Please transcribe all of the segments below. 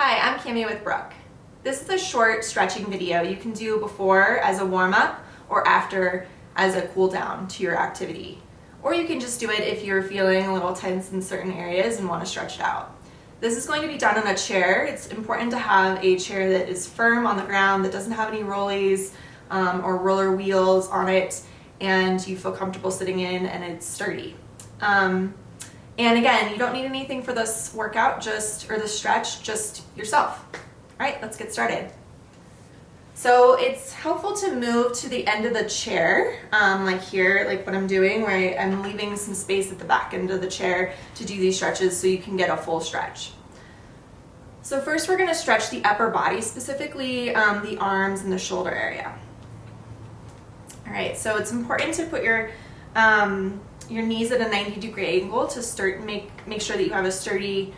Hi, I'm Kimmy with Brook. This is a short stretching video you can do before as a warm-up or after as a cool down to your activity. Or you can just do it if you're feeling a little tense in certain areas and want to stretch it out. This is going to be done on a chair. It's important to have a chair that is firm on the ground, that doesn't have any rollies or roller wheels on it, and you feel comfortable sitting in and it's sturdy. And again, you don't need anything for this workout, or this stretch, just yourself. All right, let's get started. So it's helpful to move to the end of the chair, like here, like what I'm doing, where I'm leaving some space at the back end of the chair to do these stretches so you can get a full stretch. So first we're gonna stretch the upper body, specifically the arms and the shoulder area. All right, so it's important to put your knees at a 90-degree angle to make sure that you have a sturdy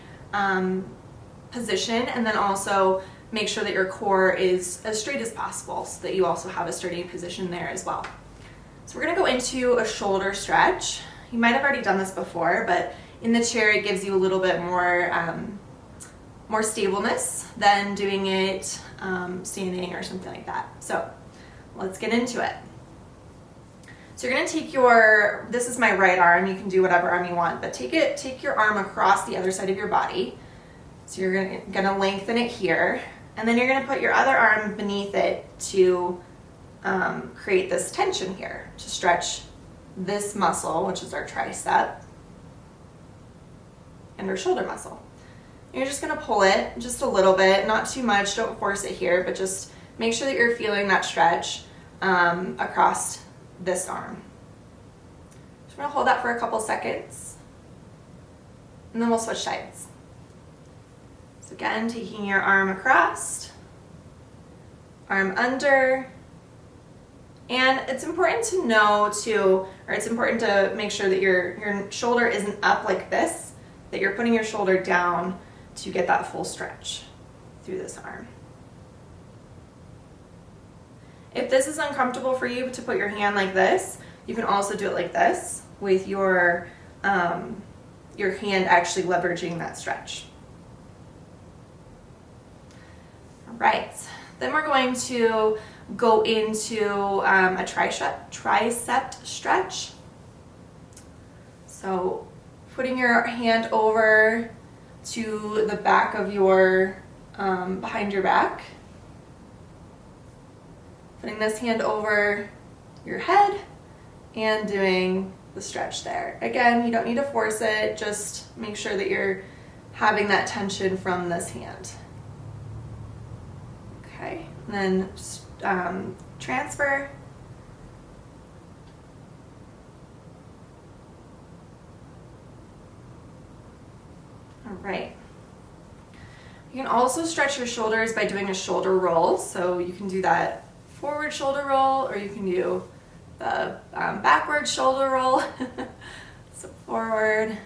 position, and then also make sure that your core is as straight as possible so that you also have a sturdy position there as well. So we're gonna go into a shoulder stretch. You might have already done this before, but in the chair it gives you a little bit more stableness than doing it standing or something like that. So let's get into it. So you're gonna take this is my right arm, you can do whatever arm you want, but take your arm across the other side of your body. So you're gonna lengthen it here, and then you're gonna put your other arm beneath it to create this tension here, to stretch this muscle, which is our tricep, and our shoulder muscle. You're just gonna pull it just a little bit, not too much, don't force it here, but just make sure that you're feeling that stretch across this arm. Just gonna hold that for a couple seconds, and then we'll switch sides. So again, taking your arm across, arm under, and it's important to know it's important to make sure that your shoulder isn't up like this, that you're putting your shoulder down to get that full stretch through this arm. If this is uncomfortable for you to put your hand like this, you can also do it like this with your hand actually leveraging that stretch. All right, then we're going to go into a tricep stretch. So putting your hand over to the back of your, behind your back. Putting this hand over your head and doing the stretch there. Again, you don't need to force it, just make sure that you're having that tension from this hand. Okay, and then just, transfer. All right. You can also stretch your shoulders by doing a shoulder roll, so you can do that forward shoulder roll, or you can do the backward shoulder roll. So forward,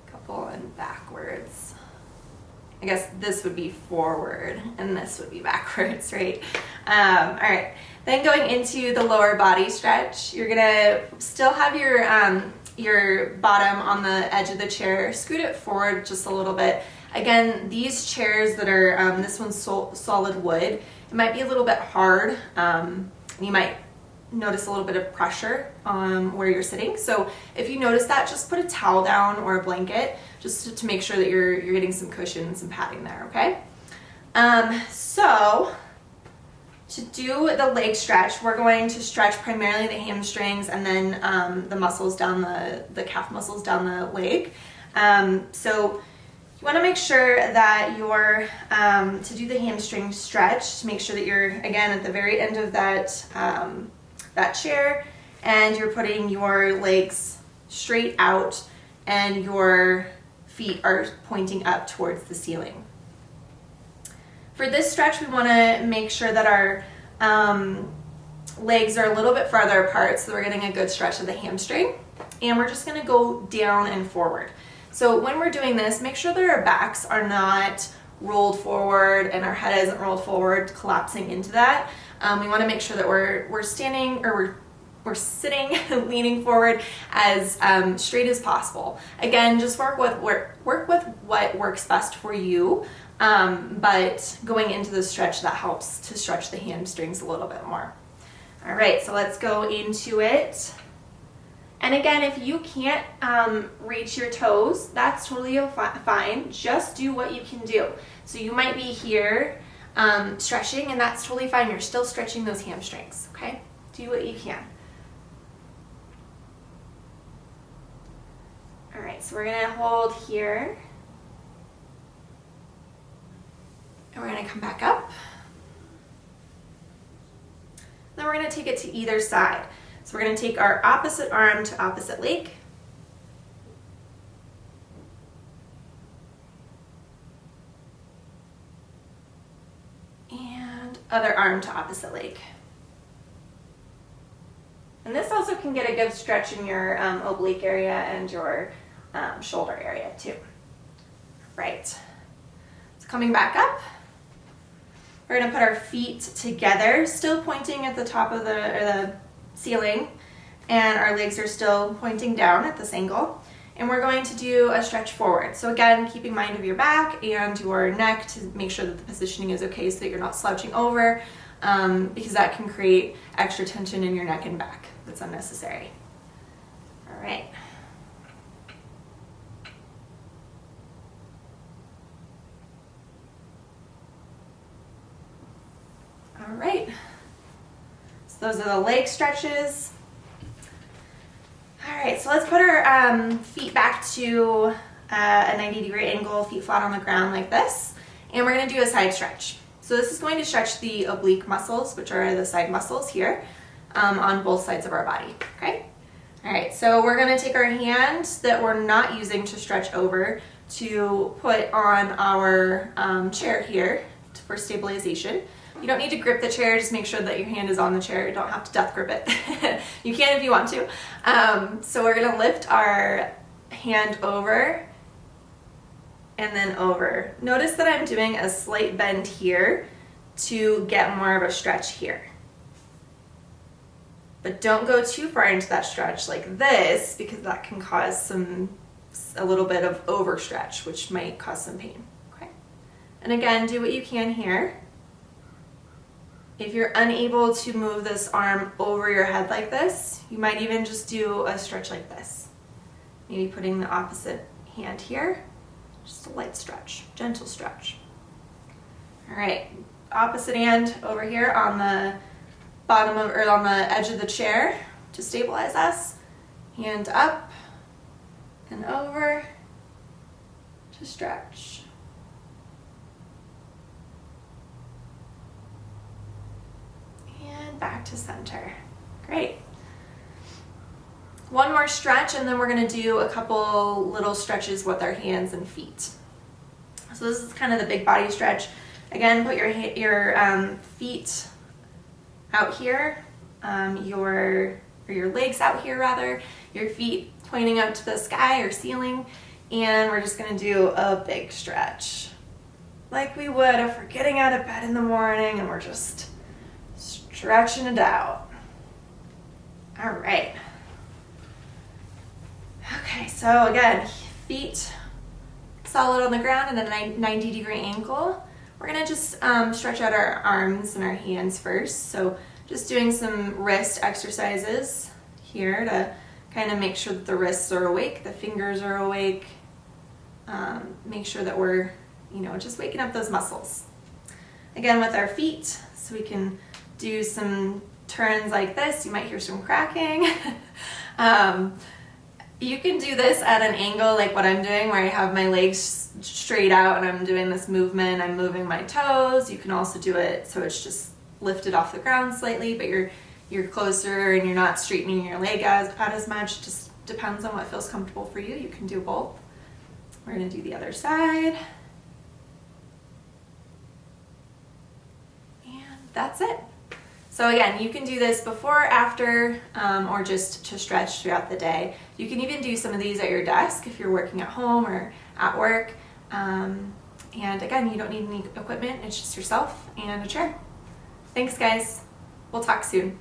couple, and backwards. I guess this would be forward and this would be backwards, right? All right, then going into the lower body stretch, you're gonna still have your bottom on the edge of the chair, scoot it forward just a little bit. Again, these chairs that are, this one's solid wood, it might be a little bit hard. You might notice a little bit of pressure where you're sitting. So if you notice that, just put a towel down or a blanket just to make sure that you're getting some cushion and some padding there, okay? So to do the leg stretch, we're going to stretch primarily the hamstrings and then the muscles down the calf muscles down the leg. So you want to make sure that you're, to do the hamstring stretch, to make sure that you're, again, at the very end of that, that chair, and you're putting your legs straight out and your feet are pointing up towards the ceiling. For this stretch, we want to make sure that our legs are a little bit farther apart so we're getting a good stretch of the hamstring, and we're just going to go down and forward. So when we're doing this, make sure that our backs are not rolled forward and our head isn't rolled forward, collapsing into that. We want to make sure that we're standing, or we're we're sitting, leaning forward as straight as possible. Again, just work with what works best for you, but going into the stretch, that helps to stretch the hamstrings a little bit more. All right, so let's go into it. And again, if you can't reach your toes, that's totally fine. Just do what you can do. So you might be here stretching, and that's totally fine. You're still stretching those hamstrings, okay? Do what you can. All right, so we're gonna hold here. And we're gonna come back up. Then we're gonna take it to either side. So we're gonna take our opposite arm to opposite leg. And other arm to opposite leg. And this also can get a good stretch in your oblique area and your shoulder area too. Right. So coming back up, we're gonna put our feet together, still pointing at the top of the ceiling, and our legs are still pointing down at this angle. And we're going to do a stretch forward. So again, keeping mind of your back and your neck to make sure that the positioning is okay so that you're not slouching over, because that can create extra tension in your neck and back that's unnecessary. All right. All right. So those are the leg stretches. All right, so let's put our feet back to a 90-degree angle, feet flat on the ground like this. And we're gonna do a side stretch. So this is going to stretch the oblique muscles, which are the side muscles here, on both sides of our body, okay? All right, so we're gonna take our hand that we're not using to stretch over to put on our chair here for stabilization. You don't need to grip the chair, just make sure that your hand is on the chair. You don't have to death grip it. You can if you want to. So we're gonna lift our hand over and then over. Notice that I'm doing a slight bend here to get more of a stretch here. But don't go too far into that stretch like this, because that can cause a little bit of overstretch, which might cause some pain, okay? And again, do what you can here. If you're unable to move this arm over your head like this, you might even just do a stretch like this. Maybe putting the opposite hand here, just a light stretch, gentle stretch. All right, opposite hand over here on the bottom of, or on the edge of the chair to stabilize us. Hand up and over to stretch. Back to center. Great. One more stretch, and then we're going to do a couple little stretches with our hands and feet. So this is kind of the big body stretch. Again, put your feet out here, your legs out here rather, your feet pointing up to the sky or ceiling, and we're just going to do a big stretch like we would if we're getting out of bed in the morning and we're just stretching it out. All right. Okay, so again, feet solid on the ground at a 90-degree angle. We're gonna just stretch out our arms and our hands first. So just doing some wrist exercises here to kind of make sure that the wrists are awake, the fingers are awake. Make sure that we're, just waking up those muscles. Again, with our feet, so we can do some turns like this. You might hear some cracking. You can do this at an angle like what I'm doing, where I have my legs straight out and I'm doing this movement. I'm moving my toes. You can also do it so it's just lifted off the ground slightly, but you're closer and you're not straightening your leg out as much. Just depends on what feels comfortable for you. You can do both. We're gonna do the other side. And that's it. So again, you can do this before, after, or just to stretch throughout the day. You can even do some of these at your desk if you're working at home or at work. And again, you don't need any equipment. It's just yourself and a chair. Thanks, guys. We'll talk soon.